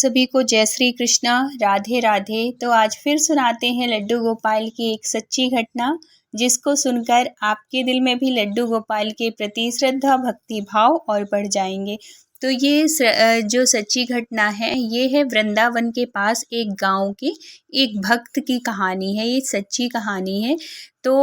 सभी को जय श्री कृष्णा, राधे राधे। तो आज फिर सुनाते हैं लड्डू गोपाल की एक सच्ची घटना, जिसको सुनकर आपके दिल में भी लड्डू गोपाल के प्रति श्रद्धा भक्ति भाव और बढ़ जाएंगे। तो ये जो सच्ची घटना है, ये है वृंदावन के पास एक गांव की एक भक्त की कहानी है। ये सच्ची कहानी है। तो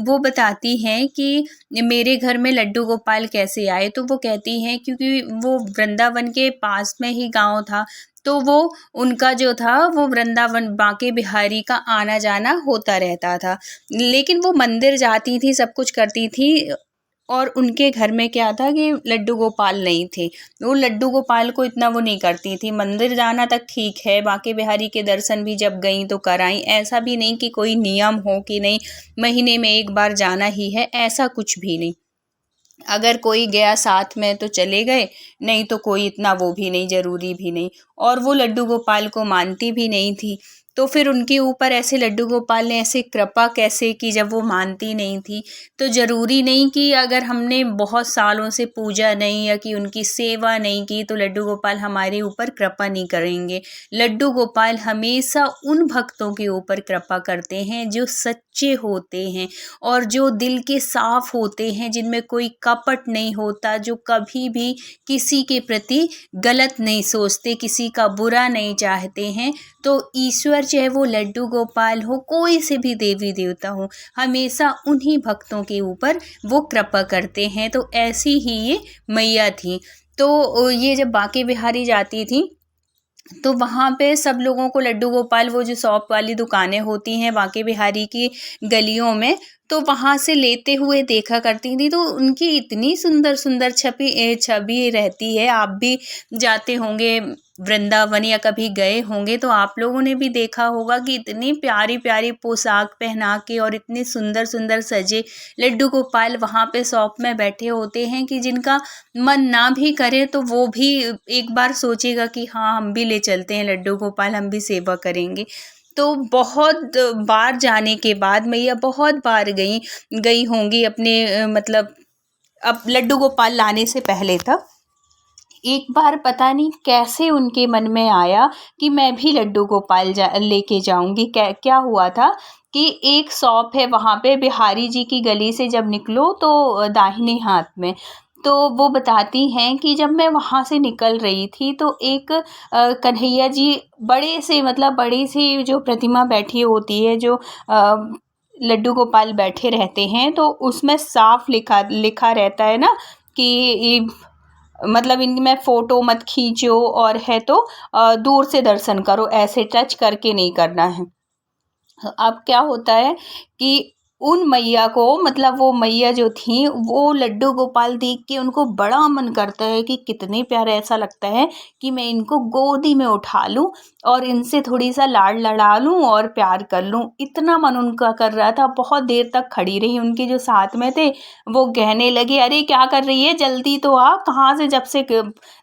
वो बताती हैं कि मेरे घर में लड्डू गोपाल कैसे आए। तो वो कहती हैं क्योंकि वो वृंदावन के पास में ही गांव था, तो वो उनका जो था वो वृंदावन बांके बिहारी का आना जाना होता रहता था। लेकिन वो मंदिर जाती थी, सब कुछ करती थी, और उनके घर में क्या था कि लड्डू गोपाल नहीं थे। वो लड्डू गोपाल को इतना वो नहीं करती थी। मंदिर जाना तक ठीक है, बांके बिहारी के दर्शन भी जब गई तो कराई। ऐसा भी नहीं कि कोई नियम हो कि नहीं महीने में एक बार जाना ही है, ऐसा कुछ भी नहीं। अगर कोई गया साथ में तो चले गए, नहीं तो कोई इतना वो भी नहीं, ज़रूरी भी नहीं। और वो लड्डू गोपाल को मानती भी नहीं थी। तो फिर उनके ऊपर ऐसे लड्डू गोपाल ने ऐसे कृपा कैसे की जब वो मानती नहीं थी। तो ज़रूरी नहीं कि अगर हमने बहुत सालों से पूजा नहीं या कि उनकी सेवा नहीं की तो लड्डू गोपाल हमारे ऊपर कृपा नहीं करेंगे। लड्डू गोपाल हमेशा उन भक्तों के ऊपर कृपा करते हैं जो सच्चे होते हैं और जो दिल के साफ होते हैं, जिनमें कोई कपट नहीं होता, जो कभी भी किसी के प्रति गलत नहीं सोचते, किसी का बुरा नहीं चाहते हैं। तो ईश्वर चाहे वो लड्डू गोपाल हो, कोई से भी देवी देवता हो, हमेशा उन्हीं भक्तों के ऊपर वो कृपा करते हैं। तो ऐसी ही ये मैया थी। तो ये जब बांके बिहारी जाती थी तो वहाँ पे सब लोगों को लड्डू गोपाल, वो जो शॉप वाली दुकानें होती हैं बांके बिहारी की गलियों में, तो वहाँ से लेते हुए देखा करती थी। तो उनकी इतनी सुंदर सुंदर छवि रहती है। आप भी जाते होंगे वृंदावन या कभी गए होंगे तो आप लोगों ने भी देखा होगा कि इतनी प्यारी प्यारी पोशाक पहना के और इतने सुंदर सुंदर सजे लड्डू गोपाल वहाँ पे शॉप में बैठे होते हैं कि जिनका मन ना भी करे तो वो भी एक बार सोचेगा कि हाँ, हम भी ले चलते हैं लड्डू गोपाल, हम भी सेवा करेंगे। तो बहुत बार जाने के बाद मैया बहुत बार गई होंगी अपने मतलब अब लड्डू गोपाल लाने से पहले तक। एक बार पता नहीं कैसे उनके मन में आया कि मैं भी लड्डू गोपाल लेके जाऊंगी। क्या हुआ था कि एक शॉप है वहाँ पे, बिहारी जी की गली से जब निकलो तो दाहिने हाथ में। तो वो बताती हैं कि जब मैं वहाँ से निकल रही थी तो एक कन्हैया जी बड़े से मतलब बड़ी सी जो प्रतिमा बैठी होती है, जो लड्डू गोपाल बैठे रहते हैं, तो उसमें साफ लिखा रहता है ना कि मतलब इनमें फ़ोटो मत खींचो और है तो दूर से दर्शन करो, ऐसे टच करके नहीं करना है। अब क्या होता है कि उन मैया को मतलब वो मैया जो थी वो लड्डू गोपाल देख के उनको बड़ा मन करता है कि कितने प्यारे, ऐसा लगता है कि मैं इनको गोदी में उठा लूं और इनसे थोड़ी सा लाड़ लड़ा लूं और प्यार कर लूं। इतना मन उनका कर रहा था। बहुत देर तक खड़ी रही। उनके जो साथ में थे वो कहने लगे, अरे क्या कर रही है, जल्दी तो आ, कहाँ से जब से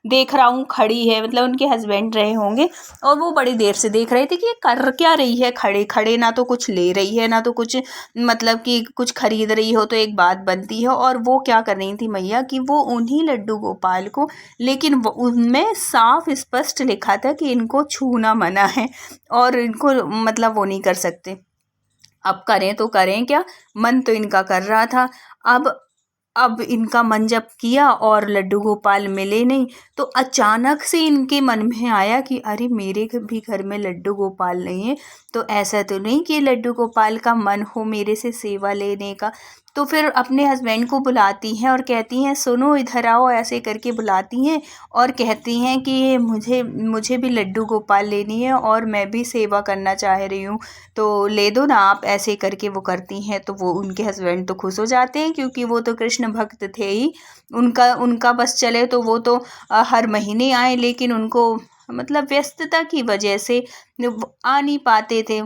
देख रहा हूँ खड़ी है। मतलब उनके हस्बैंड रहे होंगे और वो बड़ी देर से देख रहे थे कि ये कर क्या रही है खड़े खड़े, ना तो कुछ ले रही है ना तो कुछ मतलब कि कुछ खरीद रही हो तो एक बात बनती है। और वो क्या कर रही थी मैया कि वो उन्हीं लड्डू गोपाल को, लेकिन उनमें साफ स्पष्ट लिखा था कि इनको छूना मना है और इनको मतलब वो नहीं कर सकते। अब करें तो करें क्या, मन तो इनका कर रहा था। अब इनका मन जब किया और लड्डू गोपाल मिले नहीं, तो अचानक से इनके मन में आया कि अरे मेरे भी घर में लड्डू गोपाल नहीं है, तो ऐसा तो नहीं कि लड्डू गोपाल का मन हो मेरे से सेवा लेने का। तो फिर अपने हस्बैंड को बुलाती हैं और कहती हैं, सुनो इधर आओ, ऐसे करके बुलाती हैं और कहती हैं कि मुझे भी लड्डू गोपाल लेनी है और मैं भी सेवा करना चाह रही हूँ, तो ले दो ना आप, ऐसे करके वो करती हैं। तो वो उनके हस्बैंड तो खुश हो जाते हैं क्योंकि वो तो कृष्ण भक्त थे ही। उनका बस चले तो वो तो हर महीने आए, लेकिन उनको मतलब व्यस्तता की वजह से आ नहीं पाते थे।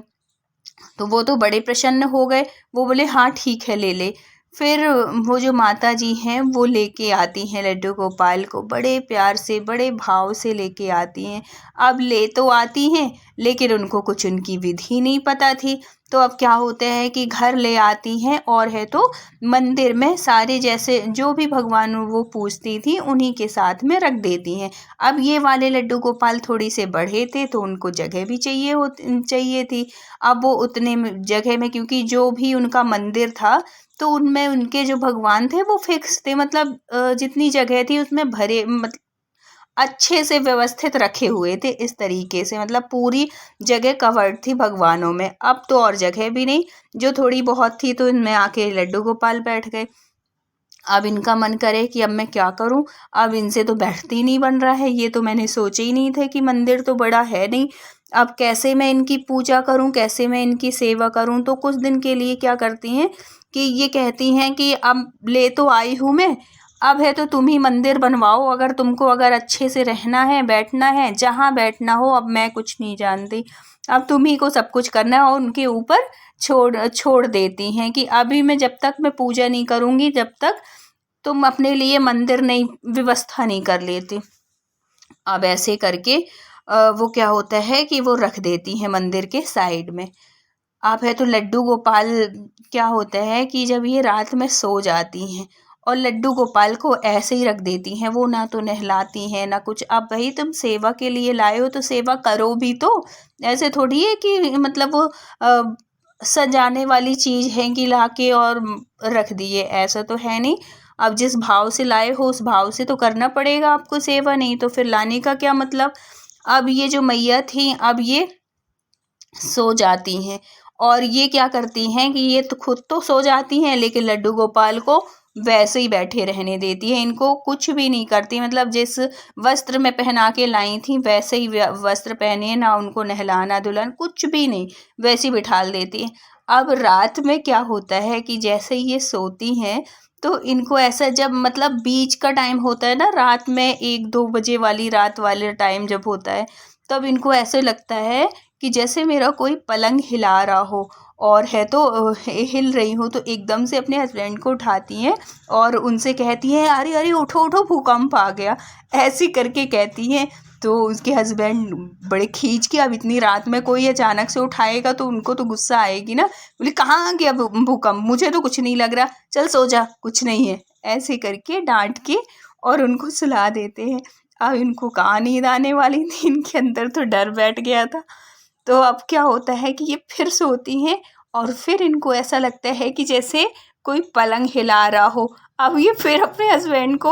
तो वो तो बड़े प्रसन्न हो गए। वो बोले हाँ ठीक है ले ले। फिर वो जो माता जी हैं वो लेके आती हैं लड्डू गोपाल को, बड़े प्यार से बड़े भाव से लेके आती हैं। अब ले तो आती हैं लेकिन उनको कुछ उनकी विधि नहीं पता थी। तो अब क्या होता है कि घर ले आती हैं और है तो मंदिर में सारे जैसे जो भी भगवान वो पूजती थी उन्हीं के साथ में रख देती हैं। अब ये वाले लड्डू गोपाल थोड़ी से बड़े थे तो उनको जगह भी चाहिए थी। अब वो उतने जगह में, क्योंकि जो भी उनका मंदिर था तो उनमें उनके जो भगवान थे वो फिक्स थे, मतलब जितनी जगह थी उसमें भरे, मतलब अच्छे से व्यवस्थित रखे हुए थे इस तरीके से, मतलब पूरी जगह कवर्ड थी भगवानों में। अब तो और जगह भी नहीं, जो थोड़ी बहुत थी तो इनमें आके लड्डू गोपाल बैठ गए। अब इनका मन करे कि अब मैं क्या करूं, अब इनसे तो बैठती नहीं बन रहा है, ये तो मैंने सोचे ही नहीं थे कि मंदिर तो बड़ा है नहीं, अब कैसे मैं इनकी पूजा करूं, कैसे मैं इनकी सेवा करूं। तो कुछ दिन के लिए क्या करती हैं कि ये कहती हैं कि अब ले तो आई हूँ मैं, अब है तो तुम ही मंदिर बनवाओ, अगर तुमको अगर अच्छे से रहना है, बैठना है, जहाँ बैठना हो, अब मैं कुछ नहीं जानती, अब तुम ही को सब कुछ करना है। और उनके ऊपर छोड़ छोड़ देती हैं कि अभी मैं जब तक मैं पूजा नहीं करूँगी जब तक तुम अपने लिए मंदिर नहीं व्यवस्था नहीं कर लेती। अब ऐसे करके वो क्या होता है कि वो रख देती हैं मंदिर के साइड में। आप है तो लड्डू गोपाल क्या होता है कि जब ये रात में सो जाती हैं और लड्डू गोपाल को ऐसे ही रख देती हैं, वो ना तो नहलाती हैं ना कुछ। अब भाई तुम सेवा के लिए लाए हो तो सेवा करो भी, तो ऐसे थोड़ी है कि मतलब वो सजाने वाली चीज़ है कि लाके और रख दिए, ऐसा तो है नहीं। अब जिस भाव से लाए हो उस भाव से तो करना पड़ेगा आपको सेवा, नहीं तो फिर लाने का क्या मतलब। अब ये जो मैया थी अब ये सो जाती हैं और ये क्या करती हैं कि ये तो खुद तो सो जाती हैं लेकिन लड्डू गोपाल को वैसे ही बैठे रहने देती है, इनको कुछ भी नहीं करती, मतलब जिस वस्त्र में पहना के लाई थी वैसे ही वस्त्र पहने, ना उनको नहलाना धुलाना कुछ भी नहीं, वैसे ही बिठाल देती है। अब रात में क्या होता है कि जैसे ही ये सोती हैं तो इनको ऐसा, जब मतलब बीच का टाइम होता है ना रात में, 1-2 बजे वाली रात वाले टाइम जब होता है, तब इनको ऐसे लगता है कि जैसे मेरा कोई पलंग हिला रहा हो और है तो हिल रही हूँ, तो एकदम से अपने हस्बैंड को उठाती हैं और उनसे कहती हैं अरे अरे उठो उठो भूकंप आ गया, ऐसी करके कहती हैं। तो उसके हस्बैंड बड़े खींच के, अब इतनी रात में कोई अचानक से उठाएगा तो उनको तो गुस्सा आएगी ना, बोले कहाँ आ गया भूकंप, मुझे तो कुछ नहीं लग रहा, चल सो जा कुछ नहीं है, ऐसे करके डांट के और उनको सुला देते हैं। अब इनको कहाँ नींद आने वाली थी, इनके अंदर तो डर बैठ गया था। तो अब क्या होता है कि ये फिर सोती हैं और फिर इनको ऐसा लगता है कि जैसे कोई पलंग हिला रहा हो। अब ये फिर अपने हस्बैंड को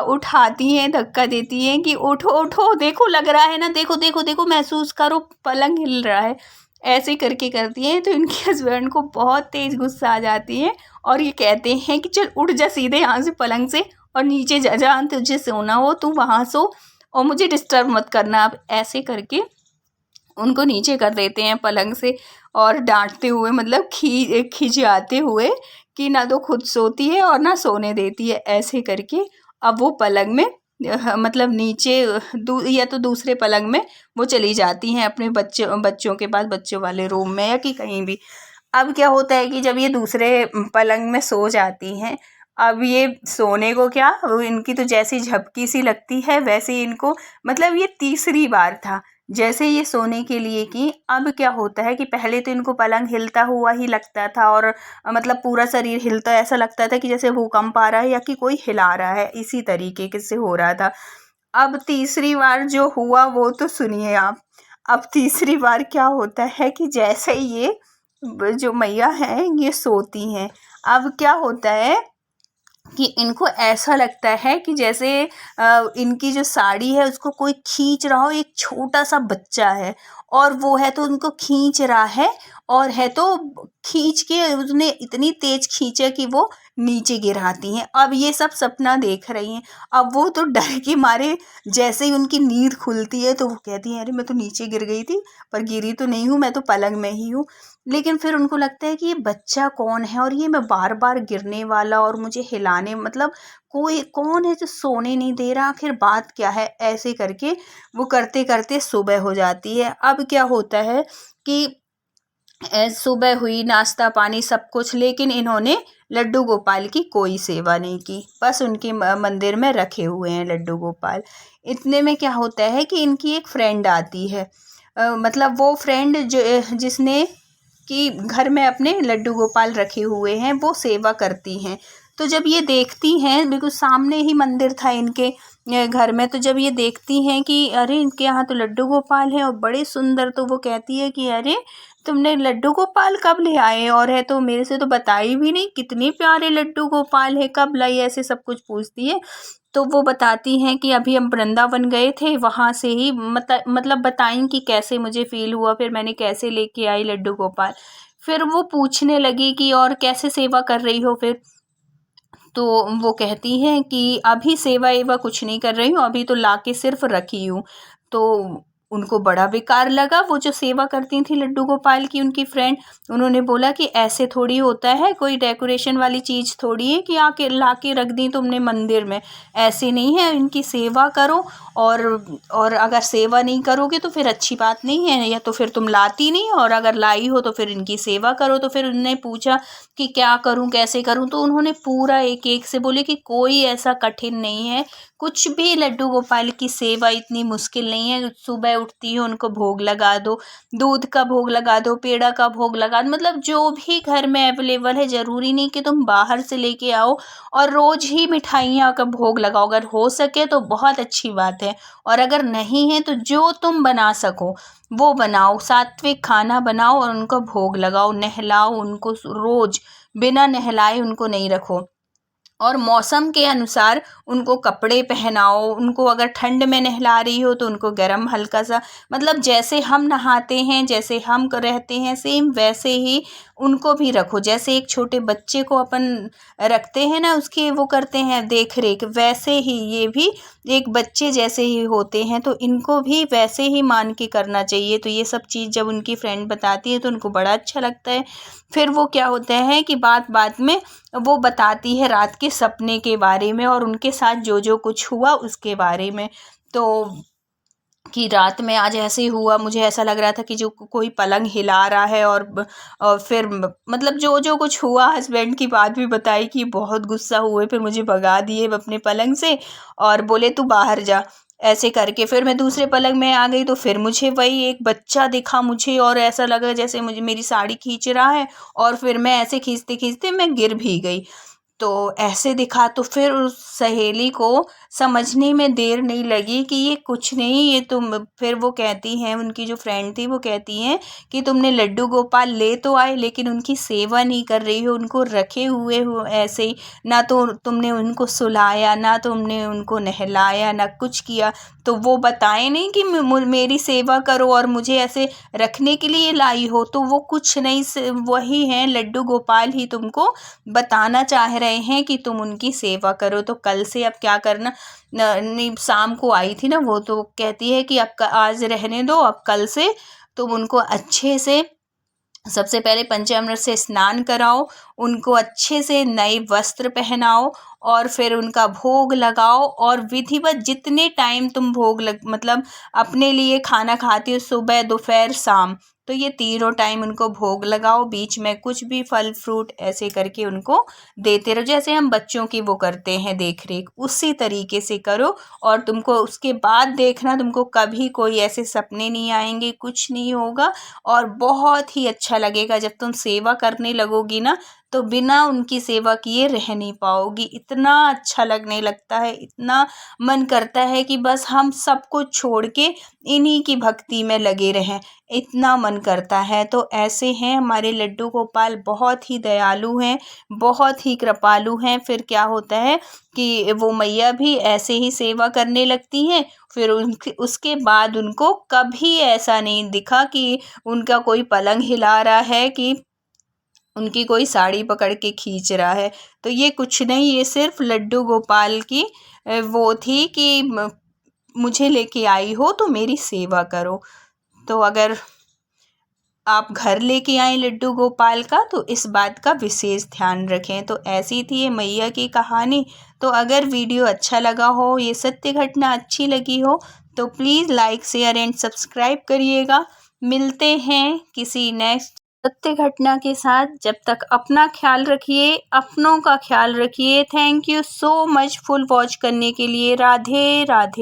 उठाती हैं, धक्का देती हैं कि उठो उठो, देखो लग रहा है ना, देखो देखो देखो महसूस करो पलंग हिल रहा है, ऐसे करके करती हैं। तो इनके हस्बैंड को बहुत तेज़ गुस्सा आ जाती है और ये कहते हैं कि चल उठ जा सीधे यहाँ से पलंग से और नीचे जा, जहाँ तुझे सोना हो तू वहाँ सो और मुझे डिस्टर्ब मत करना। अब ऐसे करके उनको नीचे कर देते हैं पलंग से और डांटते हुए, मतलब खिजाते हुए कि ना तो खुद सोती है और ना सोने देती है, ऐसे करके अब वो पलंग में मतलब नीचे या तो दूसरे पलंग में वो चली जाती हैं अपने बच्चों के पास, बच्चों वाले रूम में या कि कहीं भी। अब क्या होता है कि जब ये दूसरे पलंग में सो जाती हैं, अब ये सोने को क्या, वो इनकी तो जैसी झपकी सी लगती है वैसे ही इनको, मतलब ये तीसरी बार था जैसे ये सोने के लिए की। अब क्या होता है कि पहले तो इनको पलंग हिलता हुआ ही लगता था और मतलब पूरा शरीर हिलता, ऐसा लगता था कि जैसे भूकंप आ रहा है या कि कोई हिला रहा है, इसी तरीके से हो रहा था। अब तीसरी बार जो हुआ वो तो सुनिए आप। अब तीसरी बार क्या होता है कि जैसे ये जो मैया हैं ये सोती हैं, अब क्या होता है कि इनको ऐसा लगता है कि जैसे इनकी जो साड़ी है उसको कोई खींच रहा हो, एक छोटा सा बच्चा है और वो है तो उनको खींच रहा है और है तो खींच के उसने इतनी तेज खींचा कि वो नीचे गिराती हैं। अब ये सब सपना देख रही हैं। अब वो तो डर के मारे जैसे ही उनकी नींद खुलती है तो वो कहती हैं अरे मैं तो नीचे गिर गई थी, पर गिरी तो नहीं हूँ, मैं तो पलंग में ही हूँ। लेकिन फिर उनको लगता है कि ये बच्चा कौन है और ये मैं बार बार गिरने वाला और मुझे हिलाने, मतलब कोई कौन है जो सोने नहीं दे रहा, आखिर बात क्या है, ऐसे करके वो करते करते सुबह हो जाती है। अब क्या होता है कि सुबह हुई, नाश्ता पानी सब कुछ, लेकिन इन्होंने लड्डू गोपाल की कोई सेवा नहीं की, बस उनके मंदिर में रखे हुए हैं लड्डू गोपाल। इतने में क्या होता है कि इनकी एक फ्रेंड आती है, मतलब वो फ्रेंड जो जिसने कि घर में अपने लड्डू गोपाल रखे हुए हैं, वो सेवा करती हैं। तो जब ये देखती हैं, बिल्कुल सामने ही मंदिर था इनके घर में, तो जब ये देखती हैं कि अरे इनके यहाँ तो लड्डू गोपाल हैं और बड़े सुंदर, तो वो कहती है कि अरे तुमने लड्डू गोपाल कब ले आए, और है तो मेरे से तो बताई भी नहीं, कितने प्यारे लड्डू गोपाल है, कब लाई, ऐसे सब कुछ पूछती है। तो वो बताती हैं कि अभी हम वृंदावन गए थे, वहाँ से ही मतलब बताएं कि कैसे मुझे फ़ील हुआ, फिर मैंने कैसे लेके आई लड्डू गोपाल। फिर वो पूछने लगी कि और कैसे सेवा कर रही हो फिर? तो वो कहती हैं कि अभी सेवा एवा कुछ नहीं कर रही हूँ, अभी तो लाके सिर्फ रखी हूँ। तो उनको बड़ा बेकार लगा, वो जो सेवा करती थी लड्डू गोपाल की उनकी फ्रेंड, उन्होंने बोला कि ऐसे थोड़ी होता है, कोई डेकोरेशन वाली चीज़ थोड़ी है कि आके लाके रख दी तुमने मंदिर में, ऐसे नहीं है, इनकी सेवा करो। और अगर सेवा नहीं करोगे तो फिर अच्छी बात नहीं है, या तो फिर तुम लाती नहीं, और अगर लाई हो तो फिर इनकी सेवा करो। तो फिर उनने पूछा कि क्या करूं, कैसे करूं, तो उन्होंने पूरा एक एक से बोले कि कोई ऐसा कठिन नहीं है, कुछ भी लड्डू गोपाल की सेवा इतनी मुश्किल नहीं है। सुबह उठती हो उनको भोग लगा दो, दूध का भोग लगा दो, पेड़ा का भोग लगा दो, मतलब जो भी घर में अवेलेबल है, ज़रूरी नहीं कि तुम बाहर से लेके आओ और रोज़ ही मिठाइयाँ का भोग लगाओ। अगर हो सके तो बहुत अच्छी बात है, और अगर नहीं है तो जो तुम बना सको वो बनाओ, सात्विक खाना बनाओ और उनको भोग लगाओ, नहलाओ उनको, रोज़ बिना नहलाए उनको नहीं रखो। और मौसम के अनुसार उनको कपड़े पहनाओ, उनको अगर ठंड में नहला रही हो तो उनको गर्म हल्का सा, मतलब जैसे हम नहाते हैं, जैसे हम रहते हैं, सेम वैसे ही उनको भी रखो। जैसे एक छोटे बच्चे को अपन रखते हैं ना, उसकी वो करते हैं देख रेख, वैसे ही ये भी एक बच्चे जैसे ही होते हैं, तो इनको भी वैसे ही मान के करना चाहिए। तो ये सब चीज़ जब उनकी फ्रेंड बताती है तो उनको बड़ा अच्छा लगता है। फिर वो क्या होता है कि बात बात में वो बताती है रात के सपने के बारे में, और उनके साथ जो जो कुछ हुआ उसके बारे में। तो कि रात में आज ऐसे हुआ, मुझे ऐसा लग रहा था कि जो कोई पलंग हिला रहा है, और फिर मतलब जो जो कुछ हुआ, हस्बैंड की बात भी बताई कि बहुत गुस्सा हुए, फिर मुझे भगा दिए अपने पलंग से और बोले तू बाहर जा, ऐसे करके फिर मैं दूसरे पलंग में आ गई। तो फिर मुझे वही एक बच्चा दिखा मुझे, और ऐसा लगा जैसे मुझे मेरी साड़ी खींच रहा है, और फिर मैं ऐसे खींचते खींचते मैं गिर भी गई। तो ऐसे दिखा, तो फिर उस सहेली को समझने में देर नहीं लगी कि ये कुछ नहीं, ये तुम, फिर वो कहती हैं, उनकी जो फ्रेंड थी वो कहती हैं कि तुमने लड्डू गोपाल ले तो आए लेकिन उनकी सेवा नहीं कर रही हो, उनको रखे हुए हो ऐसे ही, ना तो तुमने उनको सुलाया, ना तुमने उनको नहलाया, ना कुछ किया। तो वो बताए नहीं कि मेरी सेवा करो और मुझे ऐसे रखने के लिए लाई हो, तो वो कुछ नहीं, वही हैं लड्डू गोपाल ही तुमको बताना चाह रहे हैं कि तुम उनकी सेवा करो। तो कल से अब क्या करना, नहीं शाम को आई थी ना वो, तो कहती है कि अब आज रहने दो, अब कल से तुम उनको अच्छे से, सबसे पहले पंचामृत से स्नान कराओ, उनको अच्छे से नए वस्त्र पहनाओ, और फिर उनका भोग लगाओ, और विधिवत जितने टाइम तुम भोग मतलब अपने लिए खाना खाती हो, सुबह दोपहर शाम, तो ये तीनों टाइम उनको भोग लगाओ, बीच में कुछ भी फल फ्रूट ऐसे करके उनको देते रहो, जैसे हम बच्चों की वो करते हैं देख रेख, उसी तरीके से करो। और तुमको उसके बाद देखना, तुमको कभी कोई ऐसे सपने नहीं आएंगे, कुछ नहीं होगा, और बहुत ही अच्छा लगेगा। जब तुम सेवा करने लगोगी ना, तो बिना उनकी सेवा किए रह नहीं पाओगी, इतना अच्छा लगने लगता है, इतना मन करता है कि बस हम सब कुछ छोड़ के इन्हीं की भक्ति में लगे रहें, इतना मन करता है। तो ऐसे हैं हमारे लड्डू गोपाल, बहुत ही दयालु हैं, बहुत ही कृपालु हैं। फिर क्या होता है कि वो मैया भी ऐसे ही सेवा करने लगती हैं। फिर उसके बाद उनको कभी ऐसा नहीं दिखा कि उनका कोई पलंग हिला रहा है, कि उनकी कोई साड़ी पकड़ के खींच रहा है। तो ये कुछ नहीं, ये सिर्फ लड्डू गोपाल की वो थी कि मुझे लेके आई हो तो मेरी सेवा करो। तो अगर आप घर लेके आए लड्डू गोपाल का, तो इस बात का विशेष ध्यान रखें। तो ऐसी थी ये मैया की कहानी। तो अगर वीडियो अच्छा लगा हो, ये सत्य घटना अच्छी लगी हो, तो please like share and subscribe करिएगा। मिलते हैं किसी नेक्स्ट सत्य घटना के साथ। जब तक अपना ख्याल रखिए, अपनों का ख्याल रखिए। Thank you so much full watch करने के लिए। राधे राधे।